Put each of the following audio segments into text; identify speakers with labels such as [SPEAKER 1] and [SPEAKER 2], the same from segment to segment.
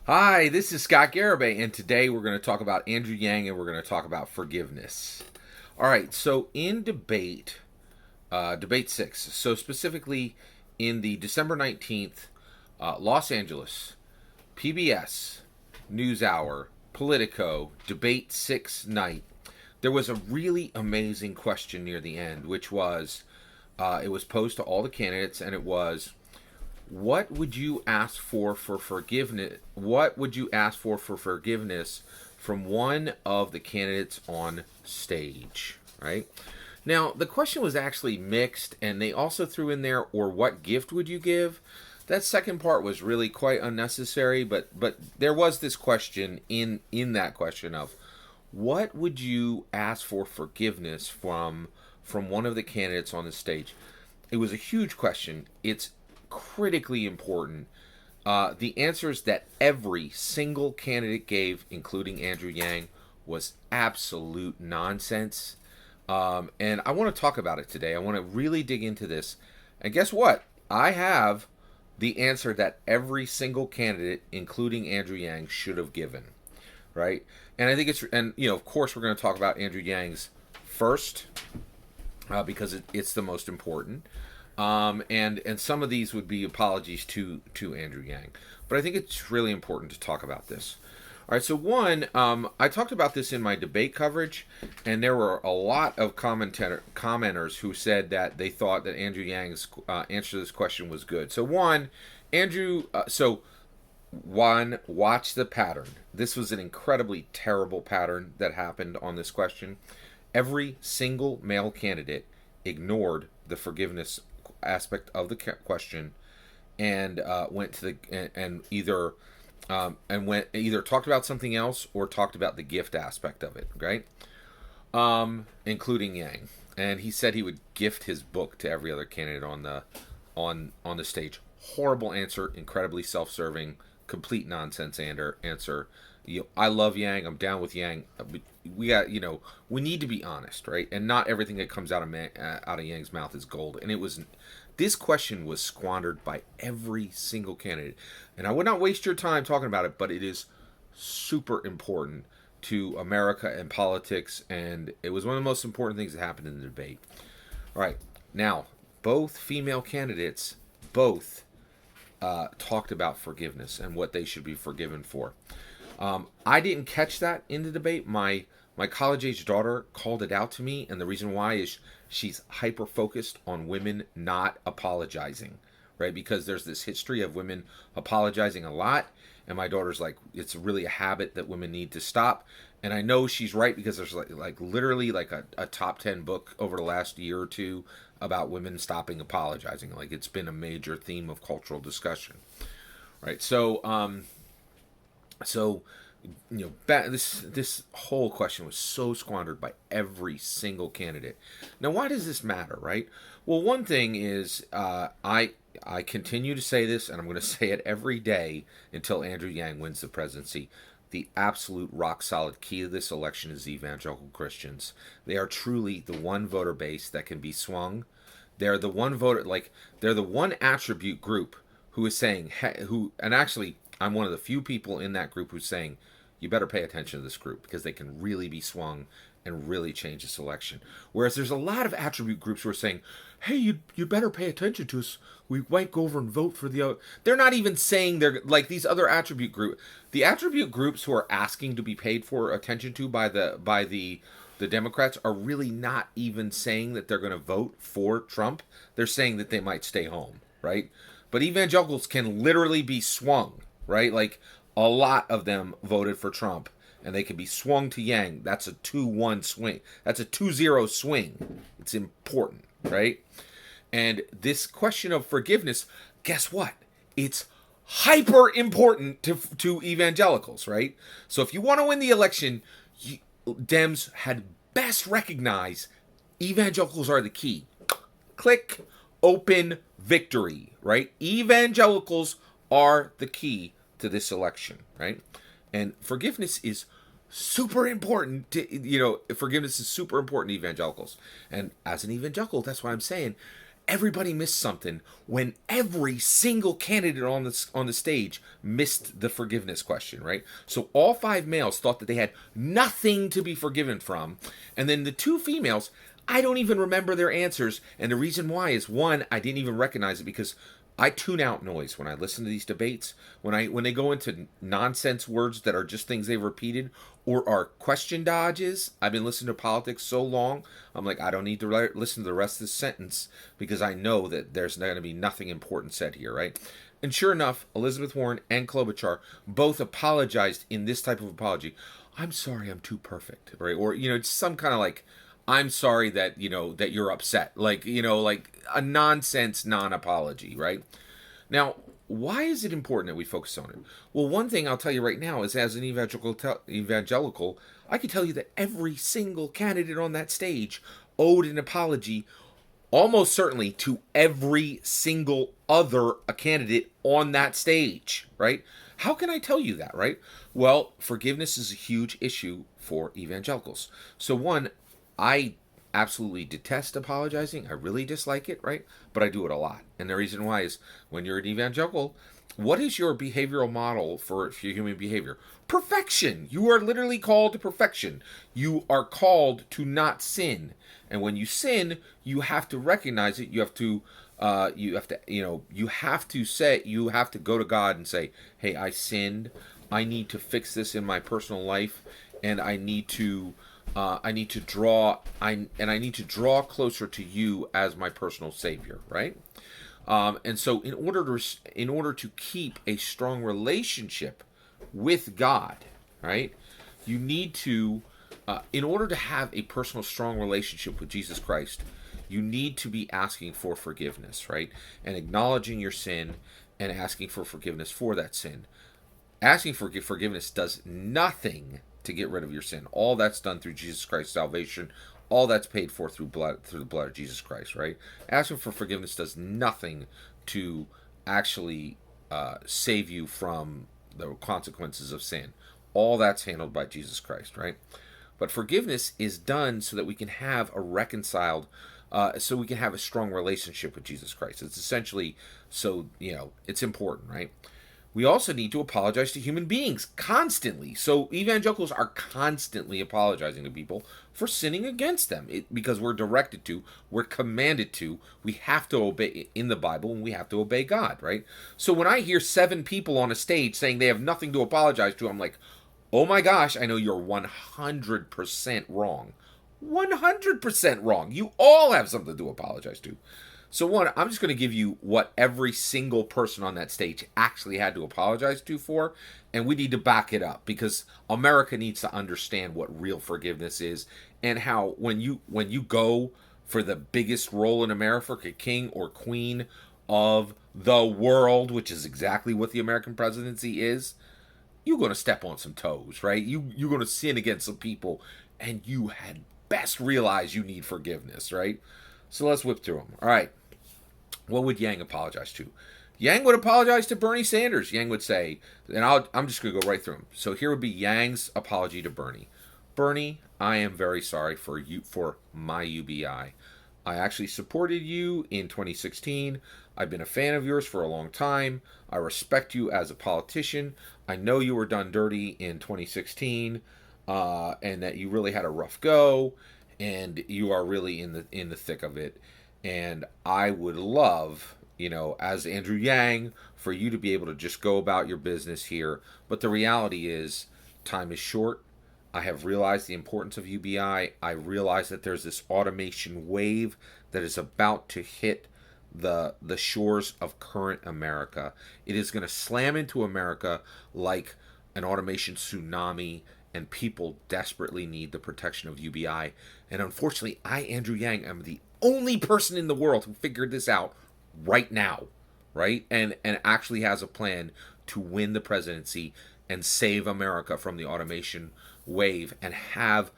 [SPEAKER 1] Hi, this is Scott Garibay, and today we're going to talk about Andrew Yang and we're going to talk about forgiveness. All right, so in debate six, so specifically in the December 19th, Los Angeles, PBS, NewsHour, Politico, debate six night, there was a really amazing question near the end, which was it was posed to all the candidates, and it was, what would you ask for forgiveness? What would you ask for forgiveness from one of the candidates on stage? Right now, the question was actually mixed, and they also threw in there, or what gift would you give? That second part was really quite unnecessary, but there was this question in that question of, what would you ask for forgiveness from one of the candidates on the stage? It was a huge question. It's critically important. The answers that every single candidate gave, including Andrew Yang, was absolute nonsense. And I want to talk about it today. I want to really dig into this. And guess what? I have the answer that every single candidate, including Andrew Yang, should have given. Right? And I think of course, we're going to talk about Andrew Yang's first because it's the most important. And some of these would be apologies to Andrew Yang, but I think it's really important to talk about this. All right, so one, I talked about this in my debate coverage, and there were a lot of commenters who said that they thought that Andrew Yang's answer to this question was good. So one, watch the pattern. This was an incredibly terrible pattern that happened on this question. Every single male candidate ignored the forgiveness aspect of the question and went to the and went either talked about something else or talked about the gift aspect of it, right? Including Yang, and he said he would gift his book to every other candidate on the stage. Horrible answer, incredibly self-serving, complete nonsense answer. I love Yang. I'm down with Yang. We got we need to be honest, right? And not everything that comes out of Yang's mouth is gold. And this question was squandered by every single candidate. And I would not waste your time talking about it, but it is super important to America and politics, and it was one of the most important things that happened in the debate. All right, now both female candidates both talked about forgiveness and what they should be forgiven for. I didn't catch that in the debate. My college-age daughter called it out to me, and the reason why is she's hyper-focused on women not apologizing, right? Because there's this history of women apologizing a lot, and my daughter's like, it's really a habit that women need to stop. And I know she's right, because there's literally a top 10 book over the last year or two about women stopping apologizing. Like, it's been a major theme of cultural discussion, right? So this whole question was so squandered by every single candidate. Now, why does this matter, right? Well, one thing is, I continue to say this, and I'm going to say it every day until Andrew Yang wins the presidency. The absolute rock solid key to this election is evangelical Christians. They are truly the one voter base that can be swung. They're the one they're the one attribute group who is saying, and actually, I'm one of the few people in that group who's saying, you better pay attention to this group, because they can really be swung and really change this election. Whereas there's a lot of attribute groups who are saying, hey, you better pay attention to us. We might go over and vote for the other. They're not even saying they're like these other attribute group. The attribute groups who are asking to be paid for attention to by the Democrats are really not even saying that they're going to vote for Trump. They're saying that they might stay home, right? But evangelicals can literally be swung, right? Like, a lot of them voted for Trump, and they can be swung to Yang. That's a 2-1 swing. That's a 2-0 swing. It's important, right? And this question of forgiveness, guess what? It's hyper important to evangelicals, right? So if you want to win the election, Dems had best recognize evangelicals are the key. Click, open, victory, right? Evangelicals are the key to this election, right? And forgiveness is super important to, forgiveness is super important to evangelicals. And as an evangelical, that's why I'm saying everybody missed something when every single candidate on the stage missed the forgiveness question, right? So all 5 males thought that they had nothing to be forgiven from, and then the 2 females, I don't even remember their answers, and the reason why is, one, I didn't even recognize it because I tune out noise when I listen to these debates. When they go into nonsense words that are just things they've repeated or are question dodges. I've been listening to politics so long, I'm like, I don't need to listen to the rest of the sentence because I know that there's going to be nothing important said here, right? And sure enough, Elizabeth Warren and Klobuchar both apologized in this type of apology. I'm sorry, I'm too perfect, right? Or, it's some kind of like, I'm sorry that, that you're upset. Like, like a nonsense non-apology, right? Now, why is it important that we focus on it? Well, one thing I'll tell you right now is, as an evangelical, I can tell you that every single candidate on that stage owed an apology almost certainly to every single other candidate on that stage, right? How can I tell you that, right? Well, forgiveness is a huge issue for evangelicals. So one, I absolutely detest apologizing. I really dislike it, right? But I do it a lot. And the reason why is, when you're an evangelical, what is your behavioral model for human behavior? Perfection. You are literally called to perfection. You are called to not sin. And when you sin, you have to recognize it. You have to go to God and say, hey, I sinned. I need to fix this in my personal life, and I need to draw closer to you as my personal savior, right? And so in order to keep a strong relationship with God, right, you need to in order to have a personal strong relationship with Jesus Christ, you need to be asking for forgiveness, right? And acknowledging your sin and asking for forgiveness for that sin. Asking for forgiveness does nothing to get rid of your sin. All that's done through Jesus Christ's salvation. All that's paid for through the blood of Jesus Christ, right? Asking for forgiveness does nothing to actually save you from the consequences of sin. All that's handled by Jesus Christ, right? But forgiveness is done so that we can have a reconciled, so we can have a strong relationship with Jesus Christ. It's essentially, so, it's important, right? We also need to apologize to human beings constantly. So evangelicals are constantly apologizing to people for sinning against them because we're directed to, we're commanded to, we have to obey in the Bible, and we have to obey God, right? So when I hear 7 people on a stage saying they have nothing to apologize to, I'm like, oh my gosh, I know you're 100% wrong. 100% wrong. You all have something to apologize to. So one, I'm just going to give you what every single person on that stage actually had to apologize to for, and we need to back it up because America needs to understand what real forgiveness is, and how when you go for the biggest role in America, king or queen of the world, which is exactly what the American presidency is, you're going to step on some toes, right? You're going to sin against some people, and you had best realize you need forgiveness, right? So let's whip through them. All right. What would Yang apologize to? Yang would apologize to Bernie Sanders. Yang would say, and I'm just going to go right through them. So here would be Yang's apology to Bernie. Bernie, I am very sorry for my UBI. I actually supported you in 2016. I've been a fan of yours for a long time. I respect you as a politician. I know you were done dirty in 2016, and that you really had a rough go, and you are really in the thick of it. And I would love, as Andrew Yang, for you to be able to just go about your business here. But the reality is, time is short. I have realized the importance of UBI. I realize that there's this automation wave that is about to hit the shores of current America. It is going to slam into America like an automation tsunami, and people desperately need the protection of UBI. And unfortunately, Andrew Yang, am the only person in the world who figured this out right now, right? And actually has a plan to win the presidency and save America from the automation wave and have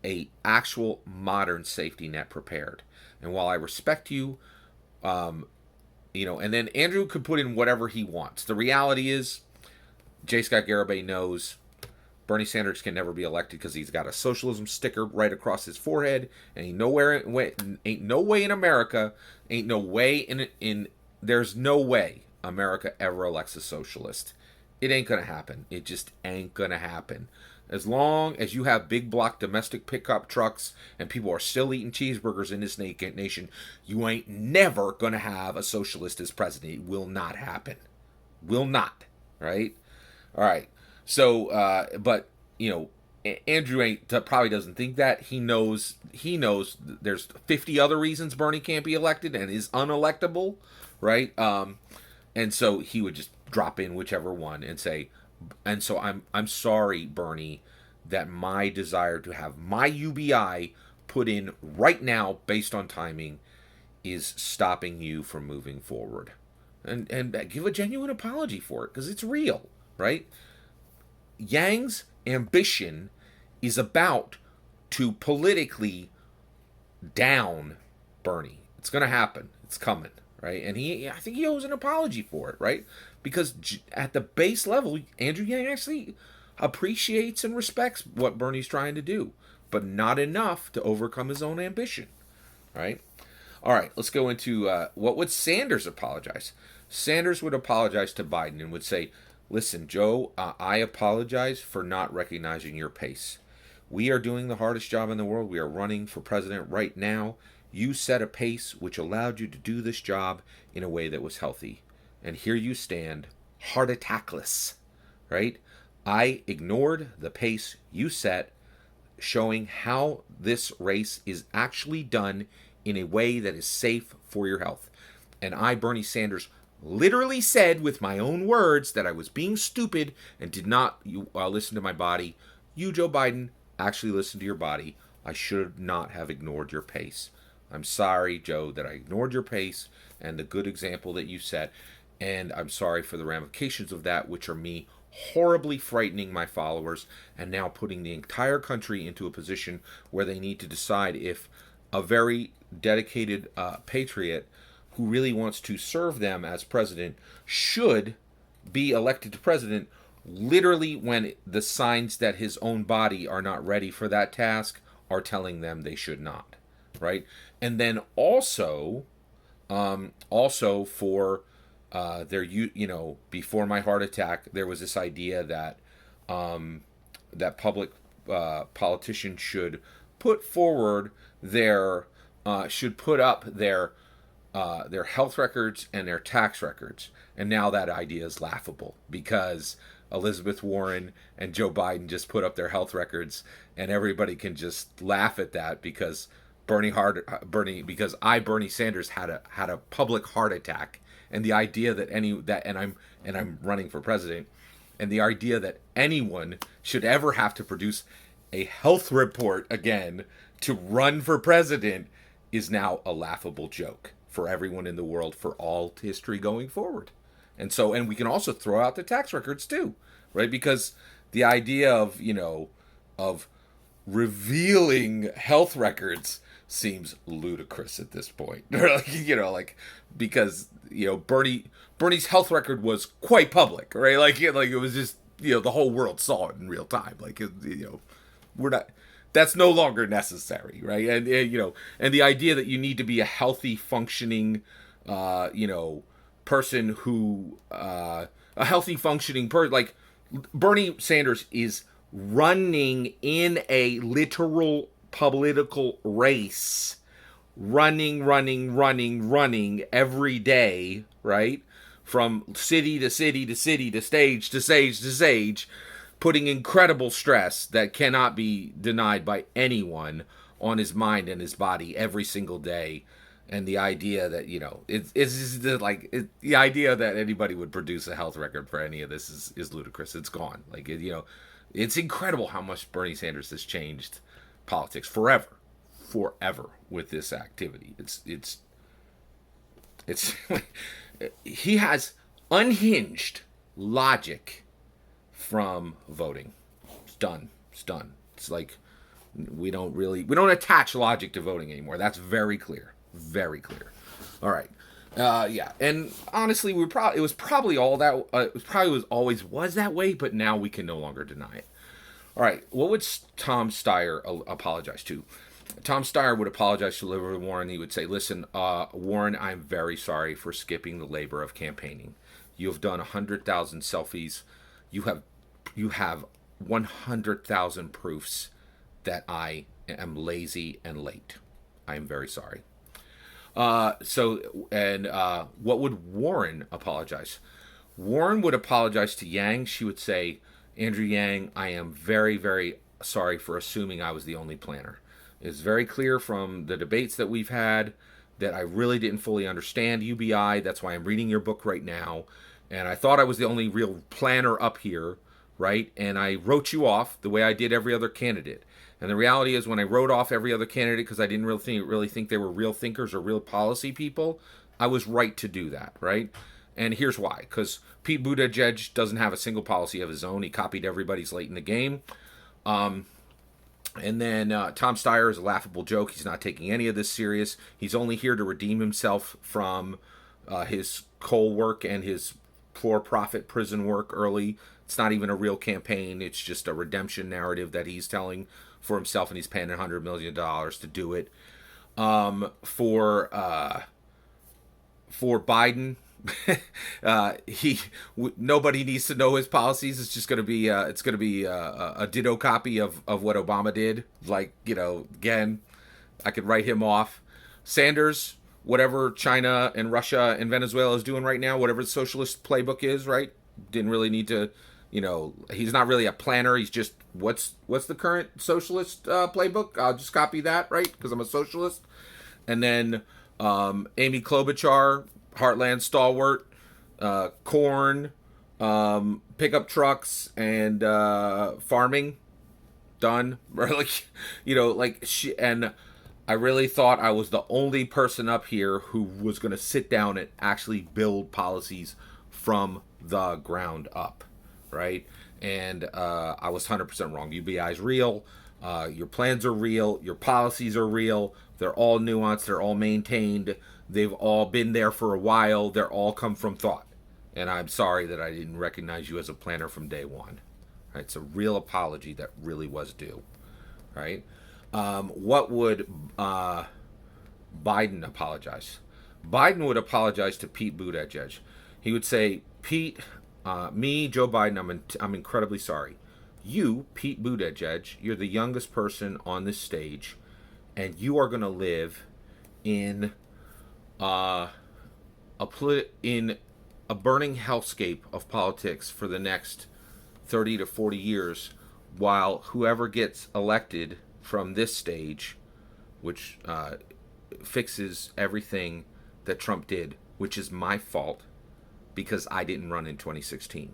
[SPEAKER 1] a actual modern safety net prepared. And while I respect you, and then Andrew could put in whatever he wants. The reality is, J. Scott Garibay knows Bernie Sanders can never be elected because he's got a socialism sticker right across his forehead, and ain't no way in America, there's no way America ever elects a socialist. It ain't gonna happen. It just ain't gonna happen. As long as you have big block domestic pickup trucks and people are still eating cheeseburgers in this nation, you ain't never gonna have a socialist as president. It will not happen. Will not. Right? All right. So, but Andrew probably doesn't think that. He knows there's 50 other reasons Bernie can't be elected and is unelectable, right? And so he would just drop in whichever one and say, and so I'm sorry, Bernie, that my desire to have my UBI put in right now based on timing is stopping you from moving forward. And give a genuine apology for it, because it's real, right? Yang's ambition is about to politically down Bernie. It's going to happen. It's coming, right? And I think he owes an apology for it, right? Because at the base level, Andrew Yang actually appreciates and respects what Bernie's trying to do, but not enough to overcome his own ambition, right? All right, let's go into what would Sanders apologize? Sanders would apologize to Biden and would say, listen, Joe, I apologize for not recognizing your pace. We are doing the hardest job in the world. We are running for president right now. You set a pace which allowed you to do this job in a way that was healthy. And here you stand, heart attackless, right? I ignored the pace you set, showing how this race is actually done in a way that is safe for your health. And I, Bernie Sanders, literally said with my own words that I was being stupid and did not listen to my body. You, Joe Biden, actually listened to your body. I should not have ignored your pace. I'm sorry, Joe, that I ignored your pace and the good example that you set. And I'm sorry for the ramifications of that, which are me horribly frightening my followers and now putting the entire country into a position where they need to decide if a very dedicated patriot who really wants to serve them as president should be elected to president literally when the signs that his own body are not ready for that task are telling them they should not, right? And then also for before my heart attack, there was this idea that that public politicians should put forward should put up their health records and their tax records. And now that idea is laughable because Elizabeth Warren and Joe Biden just put up their health records, and everybody can just laugh at that because Bernie Sanders had a public heart attack, and the idea that I'm running for president, and the idea that anyone should ever have to produce a health report again to run for president is now a laughable joke for everyone in the world for all history going forward. And we can also throw out the tax records too, right? Because the idea of revealing health records seems ludicrous at this point. Because Bernie's health record was quite public, right? It was just, the whole world saw it in real time. That's no longer necessary, right? And and the idea that you need to be a healthy, functioning, person who, a healthy, functioning person, like Bernie Sanders is running in a literal political race, running every day, right? From city to city to city to stage to stage to stage, putting incredible stress that cannot be denied by anyone on his mind and his body every single day. And the idea that, it's just the idea that anybody would produce a health record for any of this is ludicrous. It's gone. It's incredible how much Bernie Sanders has changed politics forever with this activity. It's he has unhinged logic from voting. It's done. It's like we don't attach logic to voting anymore. That's very clear. All right. Yeah. And honestly, it was probably always was that way, but now we can no longer deny it. All right, what would Tom Steyer apologize to? Tom Steyer would apologize to Elizabeth Warren. He would say, "Listen, Warren, I'm very sorry for skipping the labor of campaigning. You have done 100,000 selfies. You have 100,000 proofs that I am lazy and late. I am very sorry." What would Warren apologize? Warren would apologize to Yang. She would say, "Andrew Yang, I am very, very sorry for assuming I was the only planner. It's very clear from the debates that we've had that I really didn't fully understand UBI. That's why I'm reading your book right now. And I thought I was the only real planner up here, right? And I wrote you off the way I did every other candidate. And the reality is, when I wrote off every other candidate because I didn't really think they were real thinkers or real policy people, I was right to do that, right? And here's why. Because Pete Buttigieg doesn't have a single policy of his own. He copied everybody's late in the game. And then Tom Steyer is a laughable joke. He's not taking any of this serious. He's only here to redeem himself from his coal work and his for-profit prison work early. It's not even a real campaign. It's just a redemption narrative that he's telling for himself, and he's paying $100 million to do it. For Biden, nobody needs to know his policies. It's just going to be a ditto copy of what Obama did. Like, again, I could write him off. Sanders, whatever China and Russia and Venezuela is doing right now, whatever the socialist playbook is, right? Didn't really need to, he's not really a planner. He's just, what's the current socialist playbook? I'll just copy that, right? Because I'm a socialist. And then Amy Klobuchar, Heartland stalwart, corn, pickup trucks, and farming, done. And I really thought I was the only person up here who was going to sit down and actually build policies from the ground up, right? And I was 100% wrong. UBI is real. Your plans are real. Your policies are real. They're all nuanced. They're all maintained. They've all been there for a while. They're all come from thought. And I'm sorry that I didn't recognize you as a planner from day one. Right? It's a real apology that really was due. Right? What would Biden apologize? Biden would apologize to Pete Buttigieg. He would say, "Pete, me, Joe Biden, I'm incredibly sorry. You, Pete Buttigieg, you're the youngest person on this stage, and you are going to live in a burning hellscape of politics for the next 30 to 40 years, while whoever gets elected from this stage, which fixes everything that Trump did, which is my fault because I didn't run in 2016.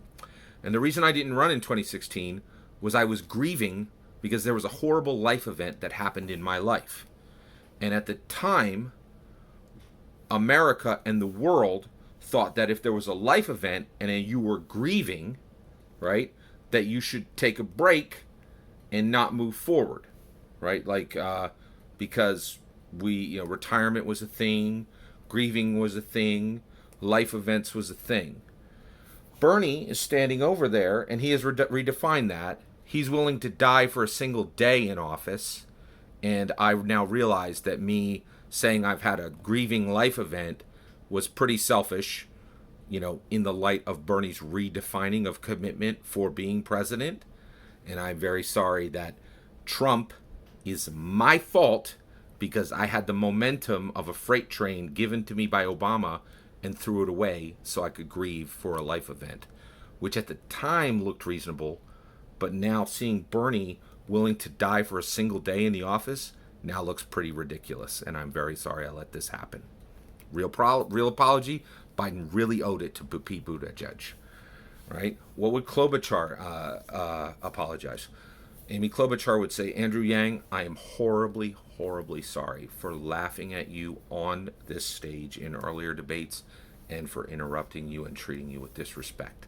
[SPEAKER 1] And the reason I didn't run in 2016 was I was grieving because there was a horrible life event that happened in my life. And at the time, America and the world thought that if there was a life event and you were grieving, right, that you should take a break and not move forward, right? Because retirement was a thing, grieving was a thing, life events was a thing. Bernie is standing over there, and he has redefined that. He's willing to die for a single day in office, and I now realize that me saying I've had a grieving life event was pretty selfish, in the light of Bernie's redefining of commitment for being president. And I'm very sorry that Trump is my fault because I had the momentum of a freight train given to me by Obama and threw it away so I could grieve for a life event, which at the time looked reasonable, but now seeing Bernie willing to die for a single day in the office now looks pretty ridiculous, and I'm very sorry I let this happen. Real apology. Biden really owed it to Pete Buttigieg, right? What would Klobuchar apologize? Amy Klobuchar would say, "Andrew Yang, I am horribly, horribly sorry for laughing at you on this stage in earlier debates and for interrupting you and treating you with disrespect."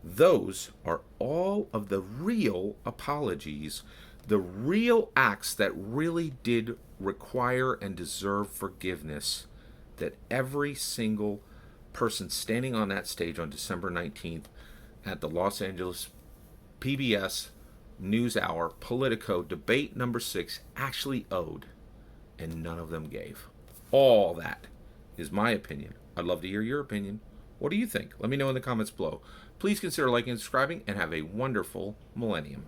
[SPEAKER 1] Those are all of the real apologies, the real acts that really did require and deserve forgiveness that every single person standing on that stage on December 19th at the Los Angeles PBS NewsHour, Politico, debate number 6 actually owed, and none of them gave. All that is my opinion. I'd love to hear your opinion. What do you think? Let me know in the comments below. Please consider liking and subscribing, and have a wonderful millennium.